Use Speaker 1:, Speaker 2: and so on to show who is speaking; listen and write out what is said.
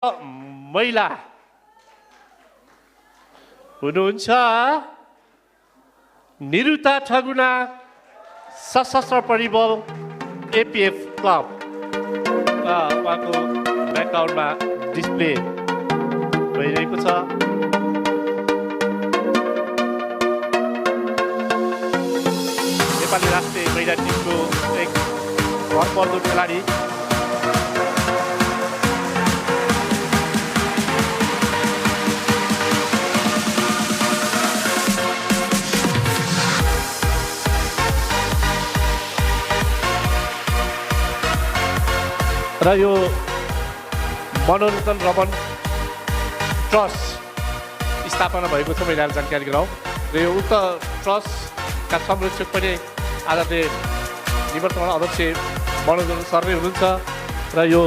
Speaker 1: महिला हुनुहुन्छ निरुता ठगुना सशस्त्र परिबल एपीएफ क्लब उहाँको ब्याकग्राउन्डमा डिस्प्ले भइरहेको छ। नेपाली राष्ट्रिय महिला टिमको एक भरपर्दो खेलाडी र यो मनोरञ्जन रमन ट्रस्ट स्थापना भएको छ। मैले जानकारी गराउँ र यो उक्त ट्रस्टका संरक्षक पनि आदरणीय निवर्तमान अध्यक्ष मनोरञ्जन सर नै हुनुहुन्छ र यो